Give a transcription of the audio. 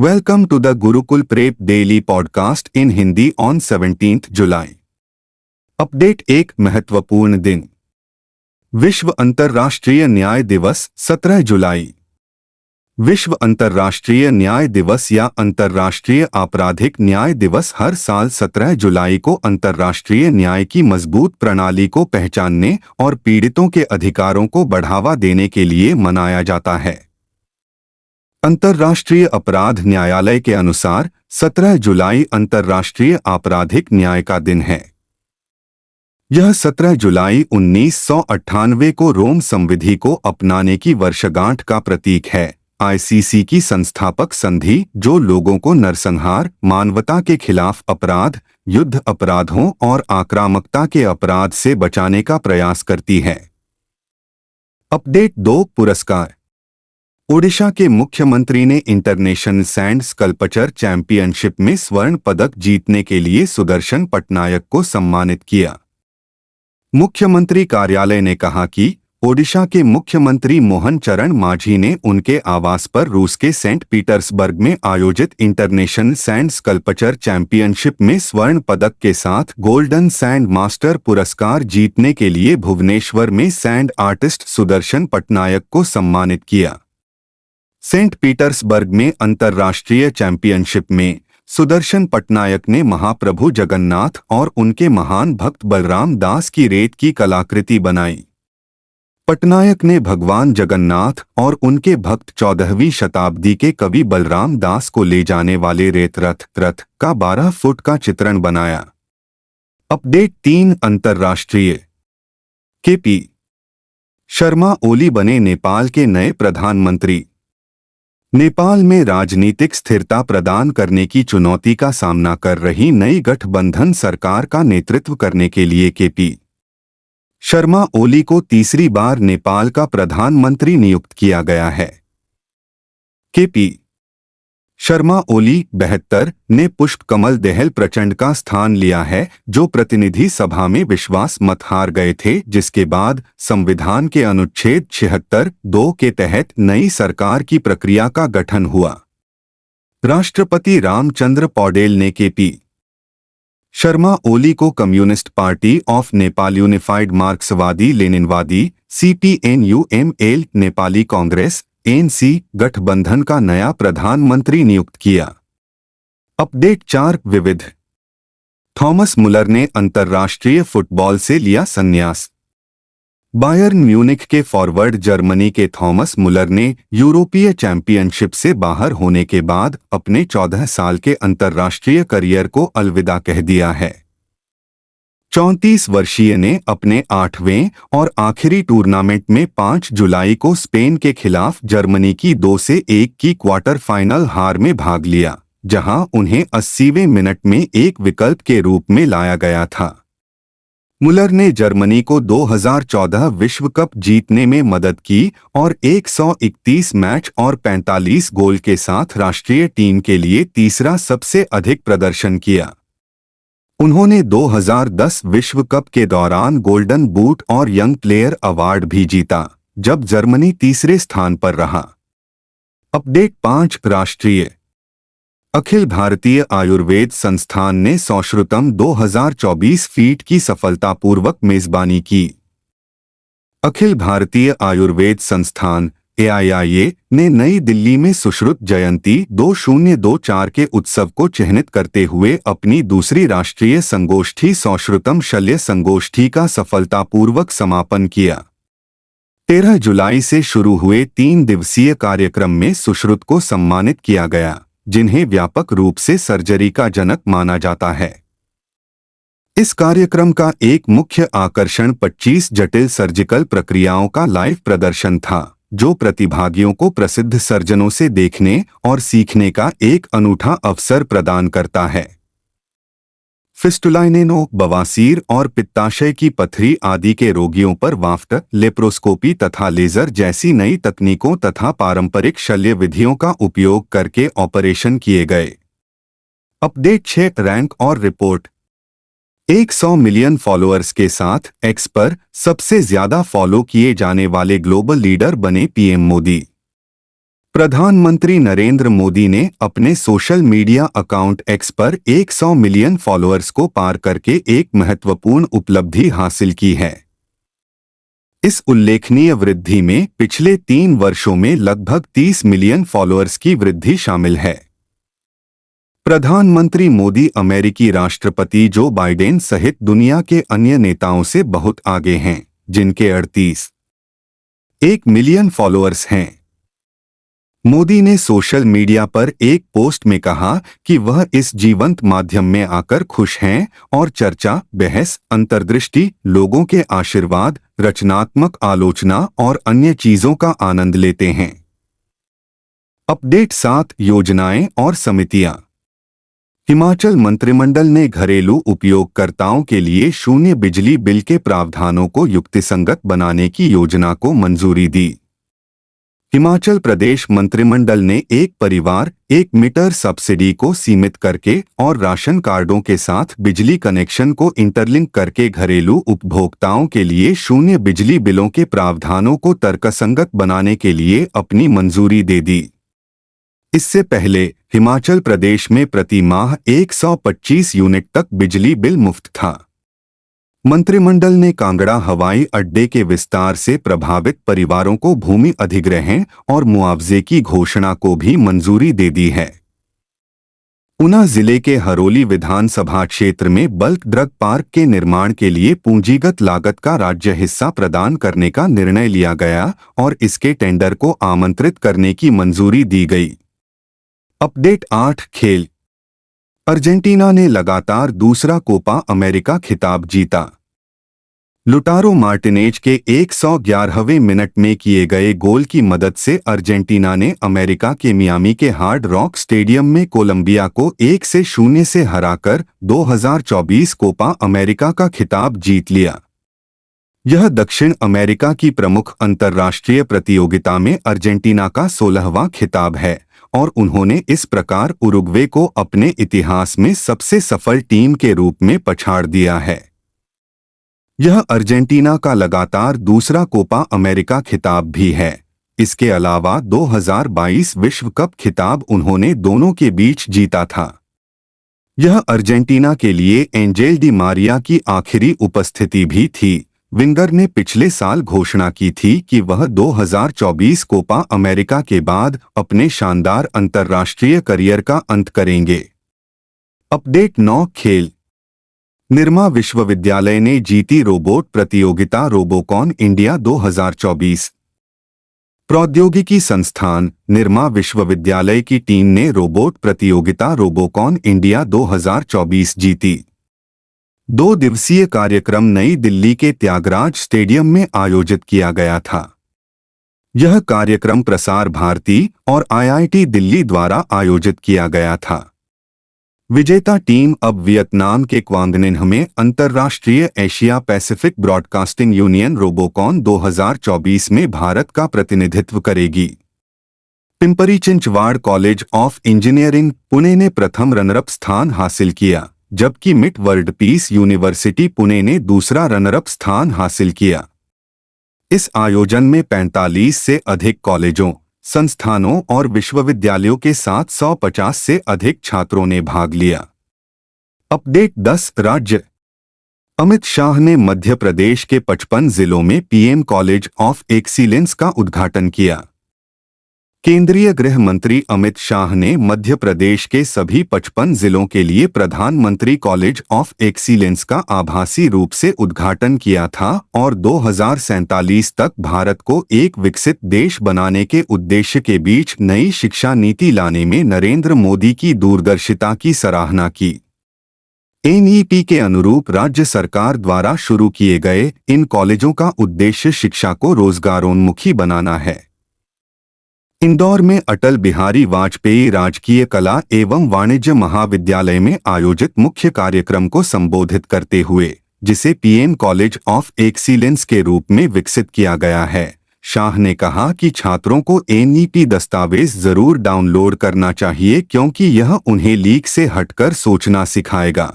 Welcome to the Gurukul Prep Daily Podcast in Hindi on 17th July. Update एक महत्वपूर्ण दिन। विश्व अंतर्राष्ट्रीय न्याय दिवस 17 जुलाई। विश्व अंतर्राष्ट्रीय न्याय दिवस या अंतर्राष्ट्रीय आपराधिक न्याय दिवस हर साल 17 जुलाई को अंतर्राष्ट्रीय न्याय की मजबूत प्रणाली को पहचानने और पीड़ितों के अधिकारों को बढ़ावा देने के लिए मनाया जाता है। अंतर्राष्ट्रीय अपराध न्यायालय के अनुसार 17 जुलाई अंतर्राष्ट्रीय आपराधिक न्याय का दिन है। यह 17 जुलाई 1998 को रोम संविधि को अपनाने की वर्षगांठ का प्रतीक है। आईसीसी की संस्थापक संधि जो लोगों को नरसंहार, मानवता के खिलाफ अपराध, युद्ध अपराधों और आक्रामकता के अपराध से बचाने का प्रयास करती है। अपडेट 2 पुरस्कार। ओडिशा के मुख्यमंत्री ने इंटरनेशनल सैंड स्कल्पचर चैंपियनशिप में स्वर्ण पदक जीतने के लिए सुदर्शन पटनायक को सम्मानित किया। मुख्यमंत्री कार्यालय ने कहा कि ओडिशा के मुख्यमंत्री मोहन चरण मांझी ने उनके आवास पर रूस के सेंट पीटर्सबर्ग में आयोजित इंटरनेशनल सैंड स्कल्पचर चैंपियनशिप में स्वर्ण पदक के साथ गोल्डन सैंड मास्टर पुरस्कार जीतने के लिए भुवनेश्वर में सैंड आर्टिस्ट सुदर्शन पटनायक को सम्मानित किया। सेंट पीटर्सबर्ग में अंतर्राष्ट्रीय चैंपियनशिप में सुदर्शन पटनायक ने महाप्रभु जगन्नाथ और उनके महान भक्त बलराम दास की रेत की कलाकृति बनाई। पटनायक ने भगवान जगन्नाथ और उनके भक्त 14वीं शताब्दी के कवि बलराम दास को ले जाने वाले रेत रथ का 12 फुट का चित्रण बनाया। अपडेट 3 अंतर्राष्ट्रीय। केपी शर्मा ओली बने नेपाल के नए प्रधानमंत्री। नेपाल में राजनीतिक स्थिरता प्रदान करने की चुनौती का सामना कर रही नई गठबंधन सरकार का नेतृत्व करने के लिए केपी शर्मा ओली को तीसरी बार नेपाल का प्रधानमंत्री नियुक्त किया गया है। केपी शर्मा ओली 72 ने पुष्प कमल दहल प्रचंड का स्थान लिया है, जो प्रतिनिधि सभा में विश्वास मत हार गए थे, जिसके बाद संविधान के अनुच्छेद 76(2) के तहत नई सरकार की प्रक्रिया का गठन हुआ। राष्ट्रपति रामचंद्र पौडेल ने केपी शर्मा ओली को communist party of Nepal unified मार्क्सवादी लेनिनवादी CPNUML नेपाली कांग्रेस ANC गठबंधन का नया प्रधानमंत्री नियुक्त किया। अपडेट 4 विविध। थॉमस मुलर ने अंतर्राष्ट्रीय फुटबॉल से लिया संन्यास। बायर्न म्यूनिख के फॉरवर्ड जर्मनी के थॉमस मुलर ने यूरोपीय चैंपियनशिप से बाहर होने के बाद अपने 14 साल के अंतर्राष्ट्रीय करियर को अलविदा कह दिया है। 34 वर्षीय ने अपने 8वें और आखिरी टूर्नामेंट में 5 जुलाई को स्पेन के खिलाफ जर्मनी की 2-1 की क्वार्टर फाइनल हार में भाग लिया, जहां उन्हें 80वें मिनट में एक विकल्प के रूप में लाया गया था। मुलर ने जर्मनी को 2014 विश्व कप जीतने में मदद की और 131 मैच और 45 गोल के साथ राष्ट्रीय टीम के लिए तीसरा सबसे अधिक प्रदर्शन किया। उन्होंने 2010 विश्व कप के दौरान गोल्डन बूट और यंग प्लेयर अवार्ड भी जीता, जब जर्मनी तीसरे स्थान पर रहा। अपडेट 5 राष्ट्रीय। अखिल भारतीय आयुर्वेद संस्थान ने सौश्रुतम 2024 फीट की सफलतापूर्वक मेजबानी की। अखिल भारतीय आयुर्वेद संस्थान AIIA ने नई दिल्ली में सुश्रुत जयंती 2024 के उत्सव को चिह्नित करते हुए अपनी दूसरी राष्ट्रीय संगोष्ठी सौश्रुतम शल्य संगोष्ठी का सफलतापूर्वक समापन किया। 13 जुलाई से शुरू हुए 3 दिवसीय कार्यक्रम में सुश्रुत को सम्मानित किया गया, जिन्हें व्यापक रूप से सर्जरी का जनक माना जाता है। इस कार्यक्रम का एक मुख्य आकर्षण 25 जटिल सर्जिकल प्रक्रियाओं का लाइव प्रदर्शन था, जो प्रतिभागियों को प्रसिद्ध सर्जनों से देखने और सीखने का एक अनूठा अवसर प्रदान करता है। फिस्टुलाइनेनो, बवासीर और पित्ताशय की पथरी आदि के रोगियों पर वाफ्ट, लेप्रोस्कोपी तथा लेजर जैसी नई तकनीकों तथा पारंपरिक शल्य विधियों का उपयोग करके ऑपरेशन किए गए। अपडेट 6 रैंक और रिपोर्ट। 100 मिलियन फॉलोअर्स के साथ एक्स पर सबसे ज्यादा फॉलो किए जाने वाले ग्लोबल लीडर बने पीएम मोदी। प्रधानमंत्री नरेंद्र मोदी ने अपने सोशल मीडिया अकाउंट एक्स पर 100 मिलियन फॉलोअर्स को पार करके एक महत्वपूर्ण उपलब्धि हासिल की है। इस उल्लेखनीय वृद्धि में पिछले 3 वर्षों में लगभग 30 मिलियन फॉलोअर्स की वृद्धि शामिल है। प्रधानमंत्री मोदी अमेरिकी राष्ट्रपति जो बाइडेन सहित दुनिया के अन्य नेताओं से बहुत आगे हैं, जिनके 38 मिलियन फॉलोअर्स हैं। मोदी ने सोशल मीडिया पर एक पोस्ट में कहा कि वह इस जीवंत माध्यम में आकर खुश हैं और चर्चा, बहस, अंतर्दृष्टि, लोगों के आशीर्वाद, रचनात्मक आलोचना और अन्य चीजों का आनंद लेते हैं। अपडेट 7 योजनाएं और समितियां। हिमाचल मंत्रिमंडल ने घरेलू उपयोगकर्ताओं के लिए शून्य बिजली बिल के प्रावधानों को युक्तिसंगत बनाने की योजना को मंजूरी दी। हिमाचल प्रदेश मंत्रिमंडल ने एक परिवार 1 मीटर सब्सिडी को सीमित करके और राशन कार्डों के साथ बिजली कनेक्शन को इंटरलिंक करके घरेलू उपभोक्ताओं के लिए शून्य बिजली बिलों के प्रावधानों को तर्कसंगत बनाने के लिए अपनी मंजूरी दे दी। इससे पहले हिमाचल प्रदेश में प्रति माह 125 यूनिट तक बिजली बिल मुफ्त था। मंत्रिमंडल ने कांगड़ा हवाई अड्डे के विस्तार से प्रभावित परिवारों को भूमि अधिग्रहण और मुआवजे की घोषणा को भी मंजूरी दे दी है। ऊना जिले के हरोली विधानसभा क्षेत्र में बल्क ड्रग पार्क के निर्माण के लिए पूंजीगत लागत का राज्य हिस्सा प्रदान करने का निर्णय लिया गया और इसके टेंडर को आमंत्रित करने की मंजूरी दी गई। अपडेट 8 खेल। अर्जेंटीना ने लगातार दूसरा कोपा अमेरिका खिताब जीता। लुटारो मार्टिनेज के 111वें मिनट में किए गए गोल की मदद से अर्जेंटीना ने अमेरिका के मियामी के हार्ड रॉक स्टेडियम में कोलंबिया को 1-0 से हराकर 2024 कोपा अमेरिका का खिताब जीत लिया। यह दक्षिण अमेरिका की प्रमुख अंतर्राष्ट्रीय प्रतियोगिता में अर्जेंटीना का 16वां खिताब है और उन्होंने इस प्रकार उरुग्वे को अपने इतिहास में सबसे सफल टीम के रूप में पछाड़ दिया है। यह अर्जेंटीना का लगातार दूसरा कोपा अमेरिका खिताब भी है। इसके अलावा 2022 विश्व कप खिताब उन्होंने दोनों के बीच जीता था। यह अर्जेंटीना के लिए एंजेल डी मारिया की आखिरी उपस्थिति भी थी। विंगर ने पिछले साल घोषणा की थी कि वह 2024 कोपा अमेरिका के बाद अपने शानदार अंतर्राष्ट्रीय करियर का अंत करेंगे। अपडेट 9 खेल। निरमा विश्वविद्यालय ने जीती रोबोट प्रतियोगिता रोबोकॉन इंडिया 2024। प्रौद्योगिकी संस्थान निरमा विश्वविद्यालय की टीम ने रोबोट प्रतियोगिता रोबोकॉन इंडिया 2024 जीती। 2 दिवसीय कार्यक्रम नई दिल्ली के त्यागराज स्टेडियम में आयोजित किया गया था। यह कार्यक्रम प्रसार भारती और आईआईटी दिल्ली द्वारा आयोजित किया गया था। विजेता टीम अब वियतनाम के क्वांग ninh में अंतर्राष्ट्रीय Asia Pacific broadcasting union Robocon 2024 में भारत का प्रतिनिधित्व करेगी। Pimpri Chinchwad college of engineering Pune ने प्रथम रनरअप स्थान हासिल किया, जबकि मिट वर्ल्ड पीस यूनिवर्सिटी पुणे ने दूसरा रनरअप स्थान हासिल किया। इस आयोजन में 45 से अधिक कॉलेजों, संस्थानों और विश्वविद्यालयों के 750 से अधिक छात्रों ने भाग लिया। अपडेट 10 राज्य। अमित शाह ने मध्य प्रदेश के 55 जिलों में पीएम कॉलेज ऑफ एक्सीलेंस का उद्घाटन किया। केंद्रीय गृह मंत्री अमित शाह ने मध्य प्रदेश के सभी 55 जिलों के लिए प्रधानमंत्री कॉलेज ऑफ एक्सीलेंस का आभासी रूप से उद्घाटन किया था और 2047 तक भारत को एक विकसित देश बनाने के उद्देश्य के बीच नई शिक्षा नीति लाने में नरेंद्र मोदी की दूरदर्शिता की सराहना की। एनईपी के अनुरूप राज्य सरकार द्वारा शुरू किए गए इन कॉलेजों का उद्देश्य शिक्षा को रोजगारोन्मुखी बनाना है। इंदौर में अटल बिहारी वाजपेयी राजकीय कला एवं वाणिज्य महाविद्यालय में आयोजित मुख्य कार्यक्रम को संबोधित करते हुए, जिसे पीएम कॉलेज ऑफ एक्सीलेंस के रूप में विकसित किया गया है, शाह ने कहा कि छात्रों को एनईपी दस्तावेज जरूर डाउनलोड करना चाहिए क्योंकि यह उन्हें लीक से हटकर सोचना सिखाएगा।